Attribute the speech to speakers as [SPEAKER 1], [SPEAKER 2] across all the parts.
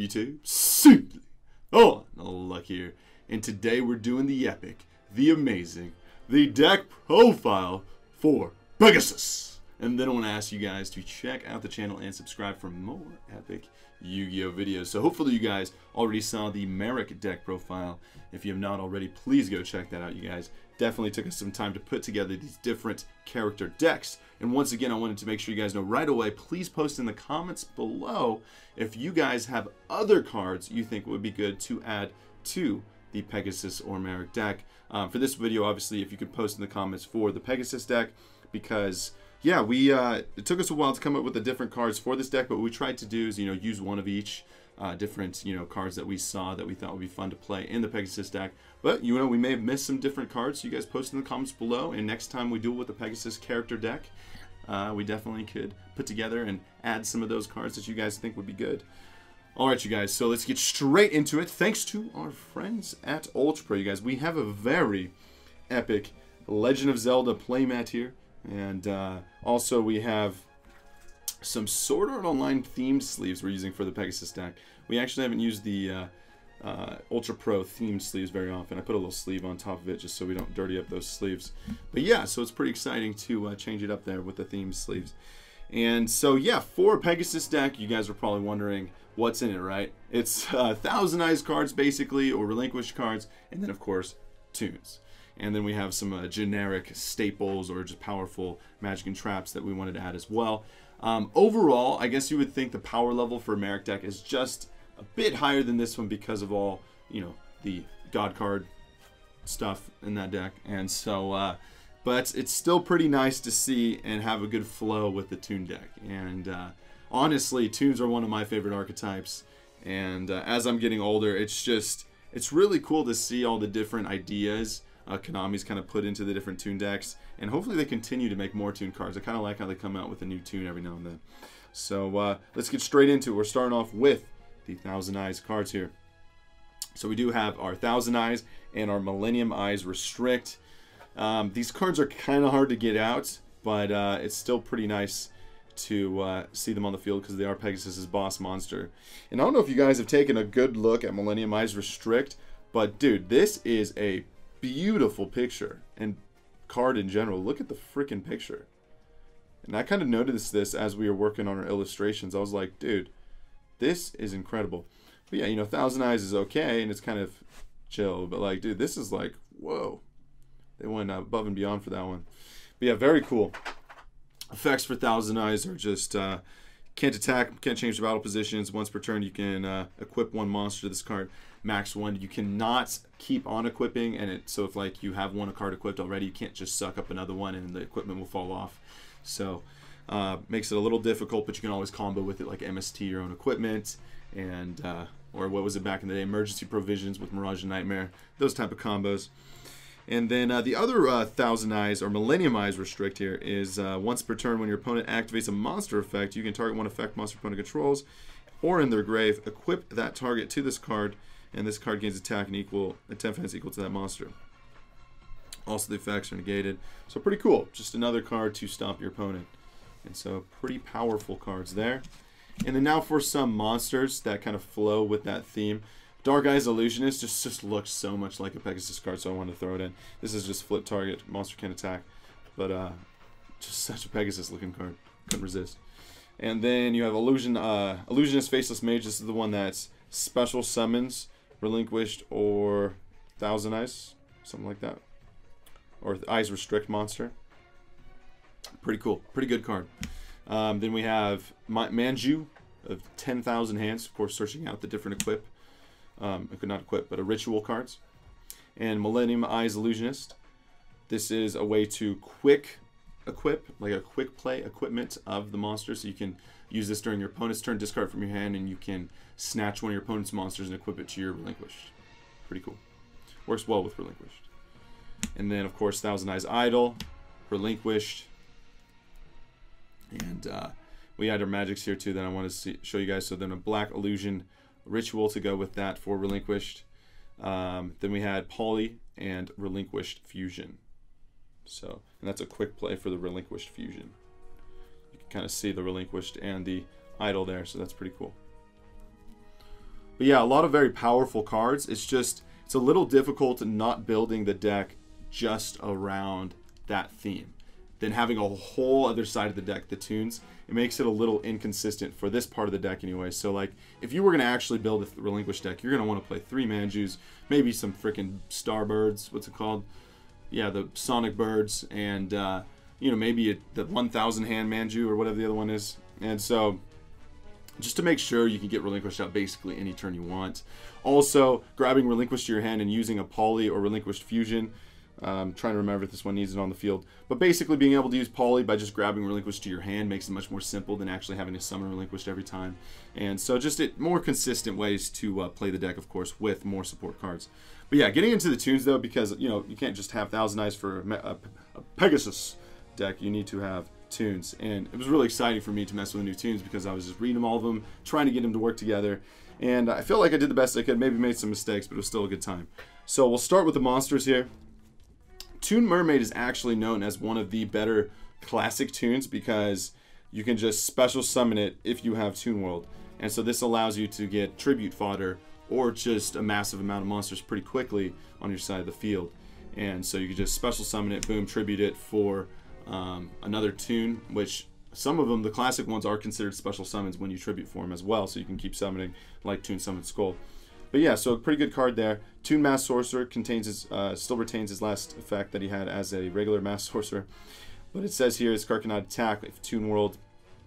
[SPEAKER 1] YouTube? Simply on Luck here. And today we're doing the epic, the amazing, the deck profile for Pegasus. And then I want to ask you guys to check out the channel and subscribe for more epic Yu-Gi-Oh videos. So hopefully you guys already saw the Merrick deck profile. If you have not already, please go check that out, you guys. Definitely took us some time to put together these different character decks. And once again, I wanted to make sure you guys know right away, please post in the comments below if you guys have other cards you think would be good to add to the Pegasus or Merrick deck. For this video, obviously, if you could post in the comments for the Pegasus deck, because yeah, it took us a while to come up with the different cards for this deck, but what we tried to do is, use one of each different, cards that we saw that we thought would be fun to play in the Pegasus deck. But, we may have missed some different cards, so you guys post in the comments below, and next time we do it with the Pegasus character deck, we definitely could put together and add some of those cards that you guys think would be good. Alright, you guys, so let's get straight into it. Thanks to our friends at Ultra Pro, you guys. We have a very epic Legend of Zelda playmat here. And also we have some Sword Art Online themed sleeves we're using for the Pegasus deck. We actually haven't used the Ultra Pro themed sleeves very often. I put a little sleeve on top of it just so we don't dirty up those sleeves. But yeah, so it's pretty exciting to change it up there with the themed sleeves. And so yeah, for a Pegasus deck, you guys are probably wondering what's in it, right? It's Thousand Eyes cards basically, or relinquished cards, and then of course tunes. And then we have some generic staples or just powerful magic and traps that we wanted to add as well. Overall, I guess you would think the power level for Merrick deck is just a bit higher than this one because of all, the God card stuff in that deck. And so, but it's still pretty nice to see and have a good flow with the tune deck. And honestly, tunes are one of my favorite archetypes. And as I'm getting older, it's really cool to see all the different ideas Konami's kind of put into the different tune decks, and hopefully they continue to make more tune cards. I kind of like how they come out with a new tune every now and then. So let's get straight into it. We're starting off with the Thousand Eyes cards here. So we do have our Thousand Eyes and our Millennium Eyes Restrict. These cards are kind of hard to get out, but it's still pretty nice to see them on the field because they are Pegasus's boss monster. And I don't know if you guys have taken a good look at Millennium Eyes Restrict, but dude, this is a beautiful picture and card in general. Look at the freaking picture. And I kind of noticed this as we were working on our illustrations. I was like, dude, this is incredible. But yeah, Thousand Eyes is okay and it's kind of chill, but like, dude, this is like, whoa. They went above and beyond for that one. But yeah, very cool. Effects for Thousand Eyes are just can't attack, can't change the battle positions. Once per turn, you can equip one monster to this card. Max one. You cannot keep on equipping, and so if like you have one card equipped already, you can't just suck up another one and the equipment will fall off. So makes it a little difficult, but you can always combo with it like MST your own equipment, and or what was it back in the day, emergency provisions with Mirage and Nightmare, those type of combos. And then the other Thousand Eyes or Millennium Eyes Restrict here is once per turn when your opponent activates a monster effect, you can target one effect monster opponent controls or in their grave, equip that target to this card, and this card gains attack and defense equal to that monster. Also the effects are negated. So pretty cool. Just another card to stop your opponent. And so pretty powerful cards there. And then now for some monsters that kind of flow with that theme. Dark Eyes Illusionist just looks so much like a Pegasus card, so I wanted to throw it in. This is just flip target, monster can attack. But just such a Pegasus looking card. Couldn't resist. And then you have Illusionist Faceless Mage. This is the one that's special summons relinquished or Thousand Eyes, something like that, or Eyes Restrict monster. Pretty cool, pretty good card. Then we have Manju of 10,000 hands, of course, searching out the different not equip, but ritual cards. And Millennium Eyes Illusionist. This is a way to quick equip, like a quick play equipment of the monster, so you can use this during your opponent's turn, discard from your hand, and you can snatch one of your opponent's monsters and equip it to your relinquished. Pretty cool. Works well with relinquished. And then, of course, Thousand Eyes Idol, relinquished. And we had our magics here too that I want to show you guys. So then a Black Illusion Ritual to go with that for relinquished. Then we had Poly and relinquished Fusion. So, and that's a quick play for the relinquished Fusion. You can kind of see the relinquished and the idol there, so that's pretty cool. But yeah, a lot of very powerful cards. It's a little difficult not building the deck just around that theme. Then having a whole other side of the deck, the tunes, it makes it a little inconsistent for this part of the deck anyway. So like, if you were going to actually build a Relinquish deck, you're going to want to play 3 Manjus, maybe some freaking Starbirds, what's it called? Yeah, the Sonic Birds, and you know, maybe the 1000 hand Manju or whatever the other one is. And so just to make sure you can get Relinquished out basically any turn you want. Also, grabbing Relinquished to your hand and using a Poly or Relinquished Fusion. Trying to remember if this one needs it on the field. But basically being able to use Poly by just grabbing Relinquished to your hand makes it much more simple than actually having to summon Relinquished every time. And so just more consistent ways to play the deck, of course, with more support cards. But yeah, getting into the tunes though, because you know you can't just have Thousand Eyes for a Pegasus deck. You need to have tunes. And it was really exciting for me to mess with the new tunes because I was just reading all of them, trying to get them to work together. And I feel like I did the best I could, maybe made some mistakes, but it was still a good time. So we'll start with the monsters here. Toon Mermaid is actually known as one of the better classic tunes because you can just special summon it if you have Toon World. And so this allows you to get tribute fodder or just a massive amount of monsters pretty quickly on your side of the field. And so you can just special summon it, boom, tribute it for another tune, which some of them, the classic ones, are considered special summons when you tribute for them as well, so you can keep summoning like Toon Summon Skull. But yeah, so a pretty good card there. Toon Mass Sorcerer contains his, still retains his last effect that he had as a regular Mass Sorcerer. But it says here, this card cannot attack if Toon World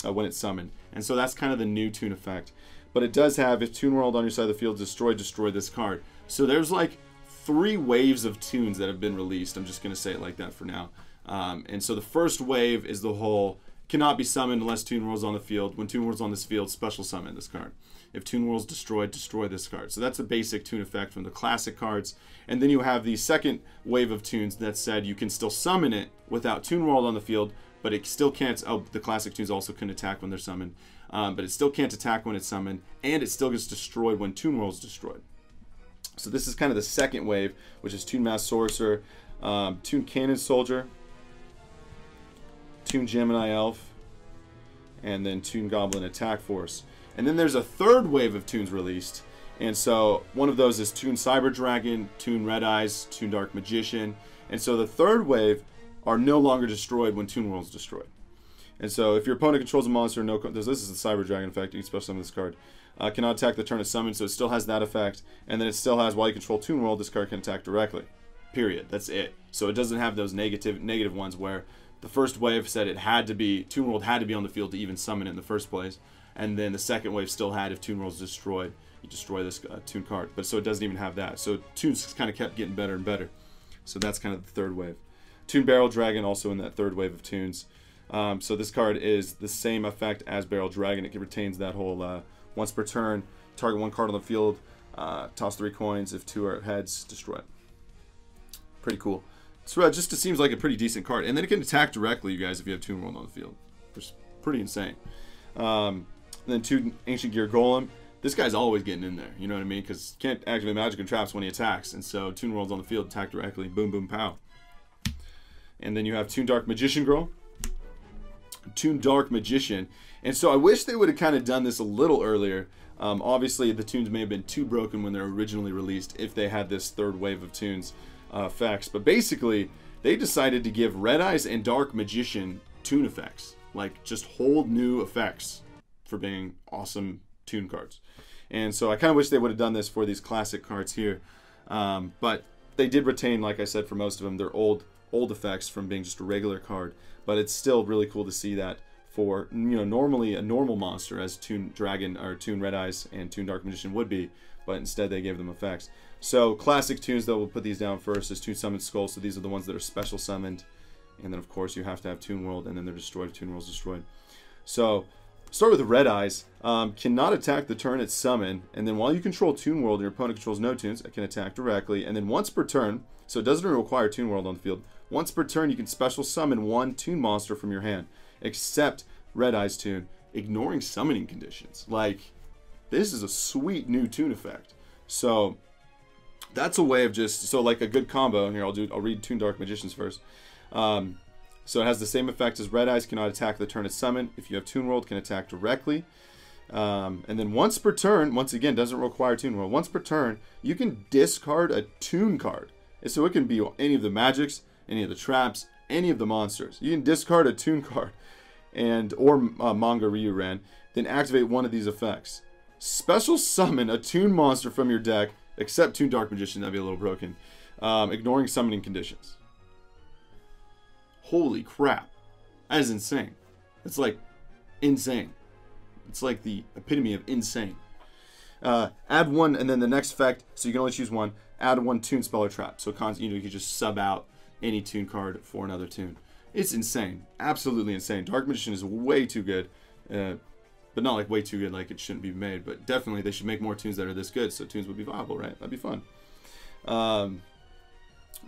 [SPEAKER 1] when it's summoned. And so that's kind of the new Toon effect. But it does have, if Toon World on your side of the field is destroyed, destroy this card. So there's like 3 waves of tunes that have been released. I'm just going to say it like that for now. And so the first wave is the whole, cannot be summoned unless Toon World's on the field. When Toon World's on this field, special summon this card. If Toon World's destroyed, destroy this card. So that's a basic tune effect from the classic cards. And then you have the second wave of tunes that said you can still summon it without Toon World on the field, but it still can't, oh, the classic tunes also can attack when they're summoned. But it still can't attack when it's summoned, and it still gets destroyed when Toon World's destroyed. So this is kind of the second wave, which is Toon Mass Sorcerer, Toon Cannon Soldier, Toon Gemini Elf, and then Toon Goblin Attack Force. And then there's a third wave of tunes released. And so one of those is Toon Cyber Dragon, Toon Red Eyes, Toon Dark Magician. And so the third wave are no longer destroyed when Toon World's destroyed. And so if your opponent controls a monster, this is the Cyber Dragon effect, you can special summon this card. Cannot attack the turn it's summoned, so it still has that effect. And then it still has, while you control Toon World, this card can attack directly. Period. That's it. So it doesn't have those negative ones where the first wave said it had to be, Toon World had to be on the field to even summon it in the first place. And then the second wave still had, if Toon World's destroyed, you destroy this Toon card. But so it doesn't even have that. So tunes kind of kept getting better and better. So that's kind of the third wave. Toon Barrel Dragon also in that third wave of tunes. So this card is the same effect as Barrel Dragon. It retains that whole once per turn, target 1 card on the field, toss 3 coins. If 2 are heads, destroy it. Pretty cool. So it just seems like a pretty decent card. And then it can attack directly, you guys, if you have Toon World on the field. Which is pretty insane. Then Toon Ancient Gear Golem. This guy's always getting in there, you know what I mean? Because you can't activate magic and traps when he attacks. And so Toon World's on the field, attack directly, boom, boom, pow. And then you have Toon Dark Magician Girl. Toon Dark Magician. And so I wish they would have kind of done this a little earlier. Obviously, the tunes may have been too broken when they were originally released if they had this third wave of tunes effects. But basically, they decided to give Red Eyes and Dark Magician tune effects. Like, just whole new effects for being awesome tune cards. And so I kind of wish they would have done this for these classic cards here. But they did retain, like I said, for most of them, their old effects from being just a regular card. But it's still really cool to see that for, you know, normally a normal monster as Toon Dragon or Toon Red Eyes and Toon Dark Magician would be, but instead they gave them effects. So classic tunes, though, we'll put these down first, is Toon Summoned Skull. So these are the ones that are special summoned. And then, of course, you have to have Toon World, and then they're destroyed if Toon World's destroyed. So start with Red Eyes. Cannot attack the turn it's summoned, and then while you control Toon World and your opponent controls no tunes, it can attack directly. And then once per turn, so it doesn't require Toon World on the field, once per turn you can special summon 1 Toon monster from your hand, except Red Eyes Toon, ignoring summoning conditions. Like, this is a sweet new Toon effect. So that's a way of just, so like a good combo. Here, I'll read Toon Dark Magicians first. So it has the same effect as Red Eyes, cannot attack the turn it's summoned. If you have Toon World, can attack directly. And then once per turn, once again, doesn't require Toon World. Once per turn, you can discard a Toon card. And so it can be any of the magics, any of the traps, any of the monsters. You can discard a Toon card or Manga Ryuran, then activate one of these effects. Special summon a Toon monster from your deck, except Toon Dark Magician, that'd be a little broken, ignoring summoning conditions. Holy crap. That is insane. It's like insane. It's like the epitome of insane. Add one, and then the next effect, so you can only choose one, add one Toon spell or trap. So you can just sub out any Toon card for another Toon. It's insane. Absolutely insane. Dark Magician is way too good. But not like way too good like it shouldn't be made. But definitely they should make more Toons that are this good, so Toons would be viable, right? That'd be fun.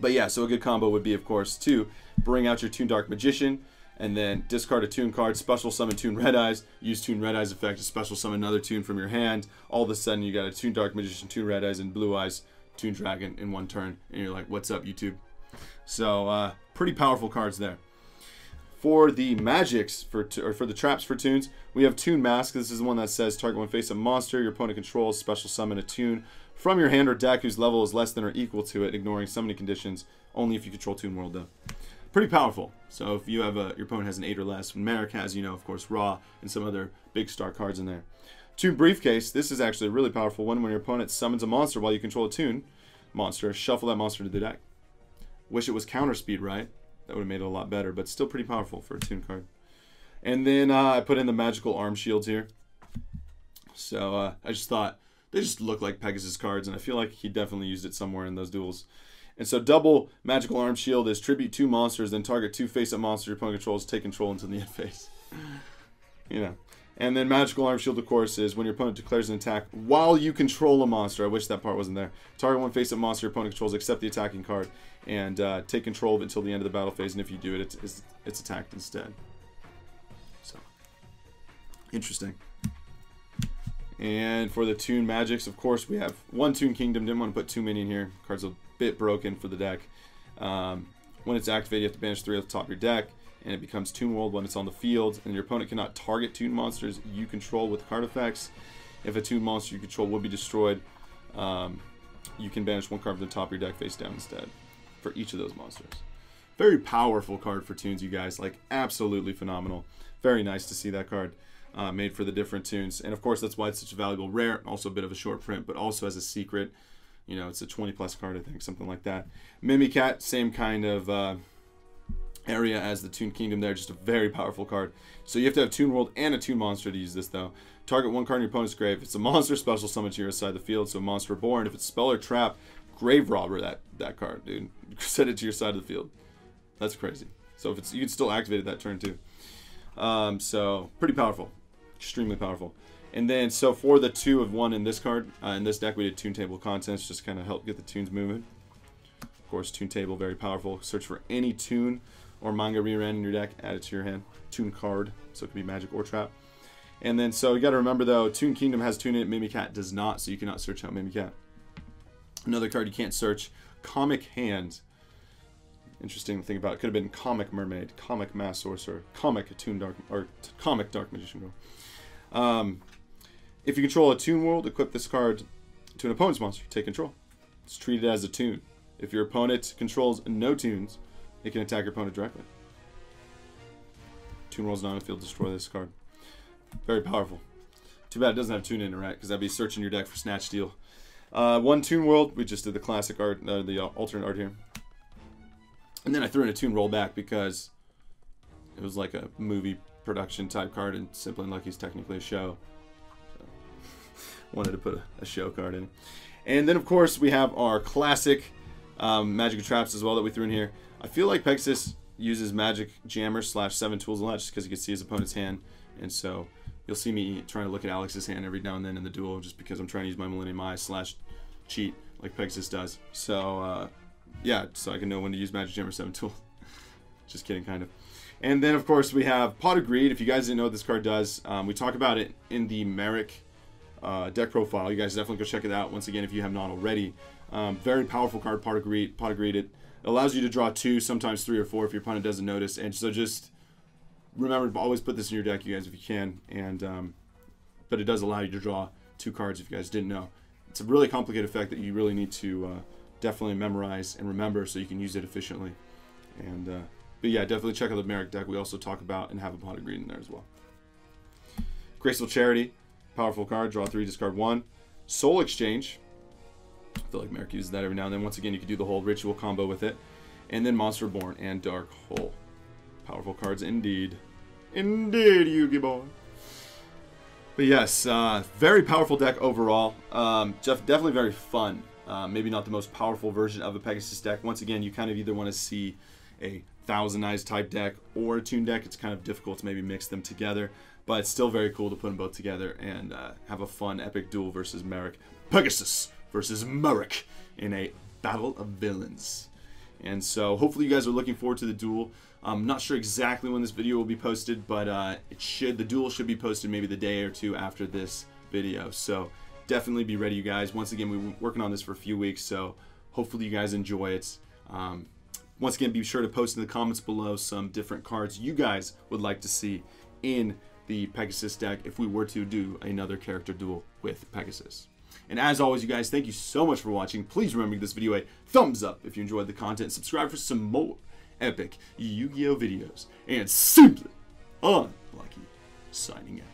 [SPEAKER 1] But yeah, so a good combo would be, of course, to bring out your Toon Dark Magician, and then discard a Toon card, special summon Toon Red Eyes, use Toon Red Eyes effect to special summon another Toon from your hand. All of a sudden, you got a Toon Dark Magician, Toon Red Eyes, and Blue Eyes, Toon Dragon in one turn, and you're like, what's up, YouTube? So, pretty powerful cards there. For the magics, for the traps for Toons, we have Toon Mask. This is the one that says target one face-up monster your opponent controls, special summon a Toon from your hand or deck whose level is less than or equal to it, ignoring summoning conditions, only if you control Toon World though. Pretty powerful. So if you have your opponent has an 8 or less, Merrick has, of course, Ra and some other big star cards in there. Toon Briefcase. This is actually a really powerful one. When your opponent summons a monster while you control a Toon monster, shuffle that monster to the deck. Wish it was counter speed, right? That would have made it a lot better, but still pretty powerful for a Toon card. And then I put in the magical arm shields here. So I just thought they just look like Pegasus cards, and I feel like he definitely used it somewhere in those duels. And so double magical arm shield is tribute 2 monsters, then target 2 face-up monsters your opponent controls, take control until the end phase. And then magical arm shield, of course, is when your opponent declares an attack while you control a monster. I wish that part wasn't there. Target 1 face-up monster your opponent controls, except the attacking card, and take control of it until the end of the battle phase. And if you do it, it's attacked instead. So interesting. And for the Toon Magics, of course, we have 1 Toon Kingdom. Didn't want to put too many in here. Card's a bit broken for the deck. When it's activated, you have to banish 3 off the top of your deck, and it becomes Toon World when it's on the field. And your opponent cannot target Toon monsters you control with card effects. If a Toon monster you control will be destroyed, you can banish 1 card from the top of your deck face down instead for each of those monsters. Very powerful card for Toons, you guys. Like, absolutely phenomenal. Very nice to see that card. Made for the different Toons, and of course that's why it's such a valuable rare. Also a bit of a short print, but also as a secret. It's a 20+ card, I think, something like that. Mimicat, same kind of area as the Toon Kingdom there, just a very powerful card. So you have to have Toon World and a Toon monster to use this though. Target 1 card in your opponent's grave. If it's a monster, special summon to your side of the field, so Monster Reborn. If it's spell or trap, Grave Robber that card, dude. Set it to your side of the field. That's crazy. So if you can still activate it that turn too. So pretty powerful. Extremely powerful. And then, so for the 2 of 1 in this card, in this deck, we did Toon Table Contents, just kind of help get the Toons moving. Of course, Toon Table, very powerful. Search for any Toon or Manga Ryuran in your deck, add it to your hand. Toon card, so it can be magic or trap. And then, so you got to remember though, Toon Kingdom has Toon in it, Mimicat does not, so you cannot search out Mimicat. Another card you can't search, Comic Hand. Interesting to think about. It could have been Comic Mermaid, Comic Mass Sorcerer, Comic Toon Dark, or Comic Dark Magician Girl. If you control a Toon World, equip this card to an opponent's monster. Take control. It's treated as a Toon. If your opponent controls no Toons, it can attack your opponent directly. Toon World's not on the field. Destroy this card. Very powerful. Too bad it doesn't have Toon in it, right? Because that'd be searching your deck for Snatch Steal. 1 Toon World. We just did the classic art, the alternate art here. And then I threw in a Toon Rollback because it was like a movie production type card, and Simply Unlucky is technically a show. So wanted to put a show card in. And then of course we have our classic magic traps as well that we threw in here. I feel like Pegasus uses Magic Jammer / 7 tools a lot just because you can see his opponent's hand, and so you'll see me trying to look at Alex's hand every now and then in the duel just because I'm trying to use my Millennium Eye / cheat like Pegasus does. So yeah, so I can know when to use Magic Jammer 7 tool. Just kidding, kind of. And then of course we have Pot of Greed. If you guys didn't know what this card does, we talk about it in the Merrick deck profile. You guys definitely go check it out once again if you have not already. Very powerful card, Pot of Greed. Pot of Greed, it allows you to draw 2, sometimes 3 or 4 if your opponent doesn't notice. And so just remember to always put this in your deck, you guys, if you can. And but it does allow you to draw 2 cards if you guys didn't know. It's a really complicated effect that you really need to definitely memorize and remember so you can use it efficiently. And but yeah, definitely check out the Merrick deck. We also talk about and have a pot of greed in there as well. Graceful Charity, powerful card, draw 3, discard 1. Soul Exchange, I feel like Merrick uses that every now and then. Once again, you can do the whole ritual combo with it. And then Monster Born and Dark Hole. Powerful cards indeed. Indeed, Yu-Gi boy. But yes, very powerful deck overall. Definitely very fun. Maybe not the most powerful version of a Pegasus deck. Once again, you kind of either want to see a Thousand Eyes type deck or a Toon deck. It's kind of difficult to maybe mix them together. But it's still very cool to put them both together and have a fun epic duel versus Merrick. Pegasus versus Merrick in a battle of villains. And so hopefully you guys are looking forward to the duel. I'm not sure exactly when this video will be posted, but the duel should be posted maybe the day or 2 after this video. So definitely be ready, you guys. Once again, we've been working on this for a few weeks, so hopefully you guys enjoy it. Once again, be sure to post in the comments below some different cards you guys would like to see in the Pegasus deck if we were to do another character duel with Pegasus. And as always, you guys, thank you so much for watching. Please remember to give this video a thumbs up if you enjoyed the content. Subscribe for some more epic Yu-Gi-Oh videos. And simply Unlucky signing out.